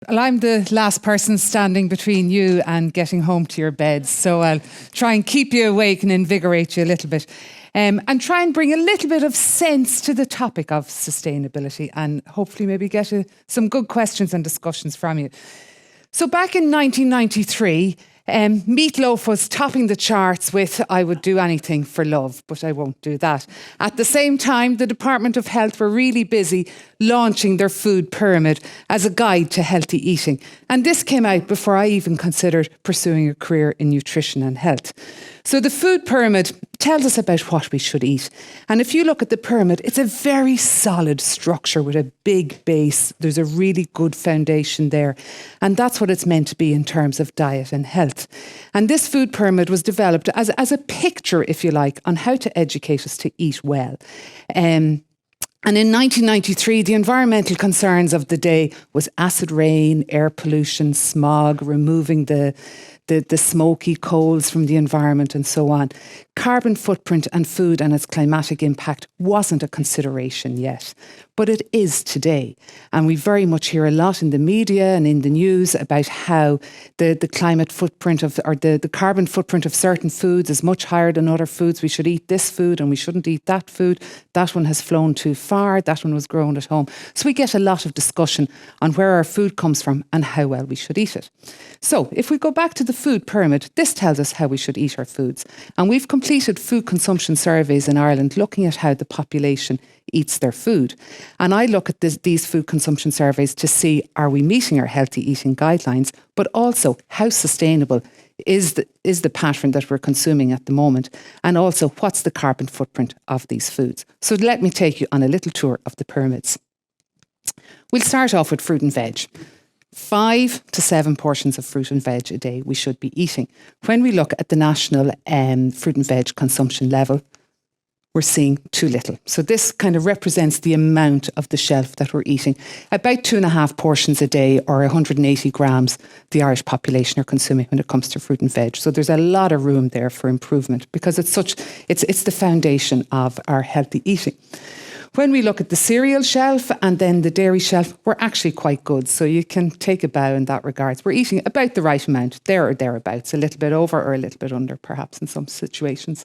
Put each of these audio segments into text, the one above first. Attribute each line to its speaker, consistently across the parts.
Speaker 1: Well, I'm the last person standing between you and getting home to your beds, so I'll try and keep you awake and invigorate you a little bit. And try and bring a little bit of sense to the topic of sustainability and hopefully maybe get some good questions and discussions from you. So back in 1993, Meatloaf was topping the charts with "I would do anything for love," but I won't do that. At the same time, the Department of Health were really busy launching their food pyramid as a guide to healthy eating. And this came out before I even considered pursuing a career in nutrition and health. So the food pyramid tells us about what we should eat. And if you look at the pyramid, it's a very solid structure with a big base. There's a really good foundation there. And that's what it's meant to be in terms of diet and health. And this food pyramid was developed as a picture, if you like, on how to educate us to eat well. And in 1993, the environmental concerns of the day was acid rain, air pollution, smog, removing the smoky coals from the environment and so on. Carbon footprint and food and its climatic impact wasn't a consideration yet, but it is today. And we very much hear a lot in the media and in the news about how the climate footprint or the carbon footprint of certain foods is much higher than other foods. We should eat this food and we shouldn't eat that food. That one has flown too far. That one was grown at home. So we get a lot of discussion on where our food comes from and how well we should eat it. So if we go back to the food pyramid, this tells us how we should eat our foods. And we've completed food consumption surveys in Ireland looking at how the population eats their food. And I look at these food consumption surveys to see, are we meeting our healthy eating guidelines, but also how sustainable is the pattern that we're consuming at the moment, and also what's the carbon footprint of these foods. So let me take you on a little tour of the pyramids. We'll start off with fruit and veg. 5 to 7 portions of fruit and veg a day we should be eating. When we look at the national fruit and veg consumption level, we're seeing too little. So this kind of represents the amount of the shelf that we're eating. About 2.5 portions a day, or 180 grams, the Irish population are consuming when it comes to fruit and veg. So there's a lot of room there for improvement because it's the foundation of our healthy eating. When we look at the cereal shelf and then the dairy shelf, we're actually quite good. So you can take a bow in that regards. We're eating about the right amount, there or thereabouts, a little bit over or a little bit under, perhaps in some situations.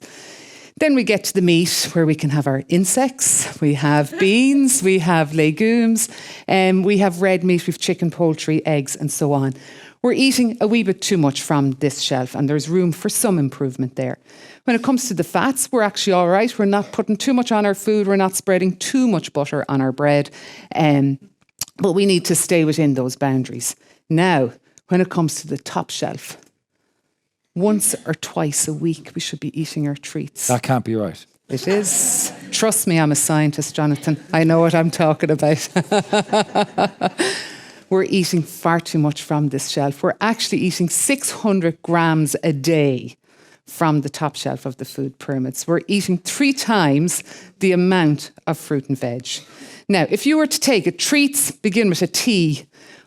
Speaker 1: Then we get to the meat, where we can have our insects, we have beans, we have legumes, we have red meat, we have chicken, poultry, eggs, and so on. We're eating a wee bit too much from this shelf, and there's room for some improvement there. When it comes to the fats, we're actually all right. We're not putting too much on our food. We're not spreading too much butter on our bread. But we need to stay within those boundaries. Now, when it comes to the top shelf, once or twice a week, we should be eating our treats.
Speaker 2: That can't be right.
Speaker 1: It is. Trust me, I'm a scientist, Jonathan. I know what I'm talking about. We're eating far too much from this shelf. We're actually eating 600 grams a day from the top shelf of the food pyramids. We're eating 3 times the amount of fruit and veg. Now, if you were to take a treats, begin with a T,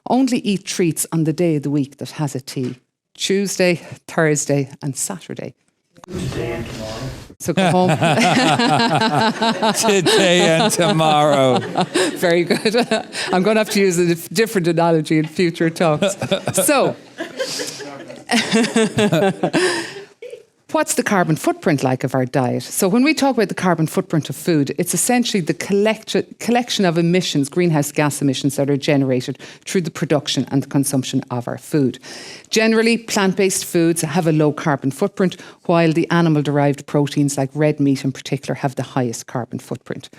Speaker 1: only eat treats on the day of the week that has a T. Tuesday, Thursday and Saturday.
Speaker 3: Today and tomorrow.
Speaker 1: So go home.
Speaker 2: Today and tomorrow.
Speaker 1: Very good. I'm going to have to use a different analogy in future talks. So, what's the carbon footprint like of our diet? So when we talk about the carbon footprint of food, it's essentially the collection of emissions, greenhouse gas emissions that are generated through the production and the consumption of our food. Generally, plant-based foods have a low carbon footprint, while the animal-derived proteins like red meat in particular have the highest carbon footprint.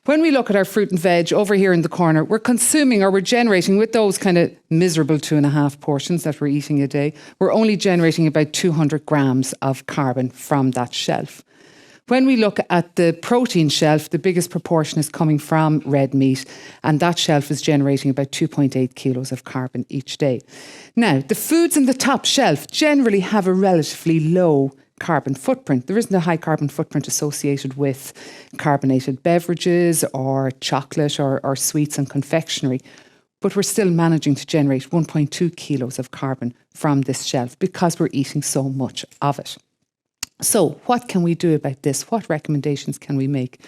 Speaker 1: When we look at our fruit and veg over here in the corner, we're consuming or we're generating with those kind of miserable 2.5 portions that we're eating a day, we're only generating about 200 grams of carbon from that shelf. When we look at the protein shelf, the biggest proportion is coming from red meat, and that shelf is generating about 2.8 kilos of carbon each day. Now, the foods in the top shelf generally have a relatively low carbon footprint. There isn't a high carbon footprint associated with carbonated beverages or chocolate or sweets and confectionery, but we're still managing to generate 1.2 kilos of carbon from this shelf because we're eating so much of it. So what can we do about this? What recommendations can we make?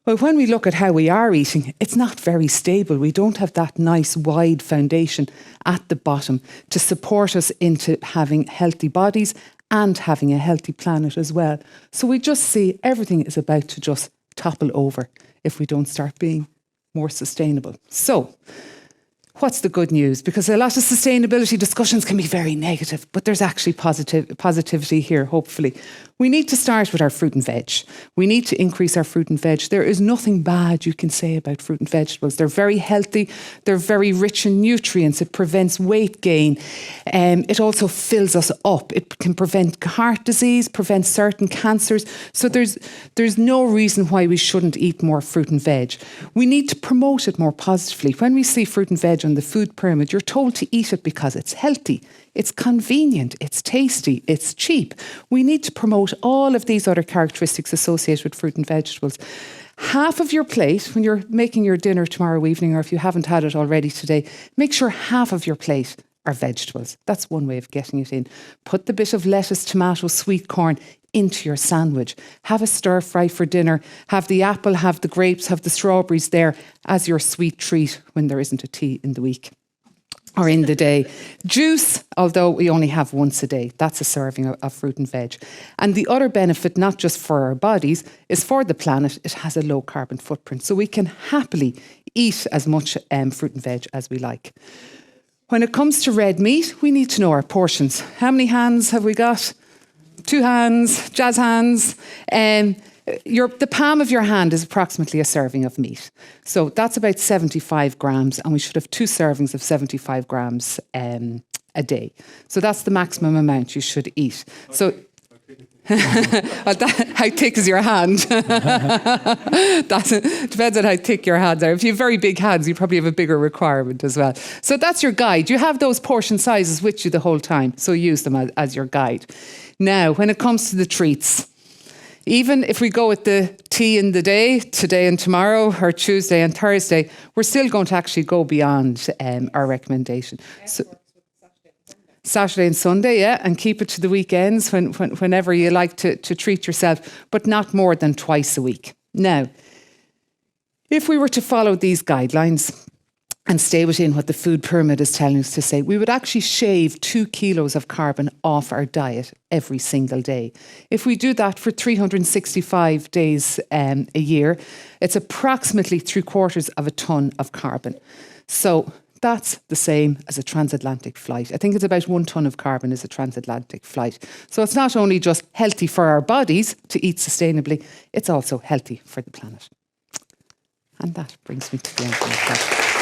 Speaker 1: Well, when we look at how we are eating, it's not very stable. We don't have that nice wide foundation at the bottom to support us into having healthy bodies and having a healthy planet as well. So we just see everything is about to just topple over if we don't start being more sustainable. So what's the good news? Because a lot of sustainability discussions can be very negative, but there's actually positivity here, hopefully. We need to start with our fruit and veg. We need to increase our fruit and veg. There is nothing bad you can say about fruit and vegetables. They're very healthy. They're very rich in nutrients. It prevents weight gain. It also fills us up. It can prevent heart disease, prevent certain cancers. So there's no reason why we shouldn't eat more fruit and veg. We need to promote it more positively. When we see fruit and veg on the food pyramid, you're told to eat it because it's healthy, it's convenient, it's tasty, it's cheap. We need to promote all of these other characteristics associated with fruit and vegetables. Half of your plate, when you're making your dinner tomorrow evening, or if you haven't had it already today, make sure half of your plate are vegetables. That's one way of getting it in. Put the bit of lettuce, tomato, sweet corn into your sandwich. Have a stir fry for dinner. Have the apple, have the grapes, have the strawberries there as your sweet treat when there isn't a tea in the week or in the day. Juice, although we only have once a day, that's a serving of fruit and veg. And the other benefit, not just for our bodies, is for the planet. It has a low carbon footprint. So we can happily eat as much fruit and veg as we like. When it comes to red meat, we need to know our portions. How many hands have we got? 2 hands, jazz hands. The palm of your hand is approximately a serving of meat. So that's about 75 grams, and we should have 2 servings of 75 grams a day. So that's the maximum amount you should eat. So how thick is your hand? That depends on how thick your hands are. If you have very big hands, you probably have a bigger requirement as well. So that's your guide. You have those portion sizes with you the whole time, so use them as your guide. Now, when it comes to the treats, even if we go with the tea in the day, today and tomorrow, or Tuesday and Thursday, we're still going to actually go beyond our recommendation. So, Saturday and Sunday, yeah, and keep it to the weekends whenever you like to treat yourself, but not more than twice a week. Now, if we were to follow these guidelines and stay within what the food pyramid is telling us to say, we would actually shave 2 kilos of carbon off our diet every single day. If we do that for 365 days a year, it's approximately 3/4 of a tonne of carbon. So that's the same as a transatlantic flight. I think it's about 1 tonne of carbon is a transatlantic flight. So it's not only just healthy for our bodies to eat sustainably, it's also healthy for the planet. And that brings me to the end of my talk.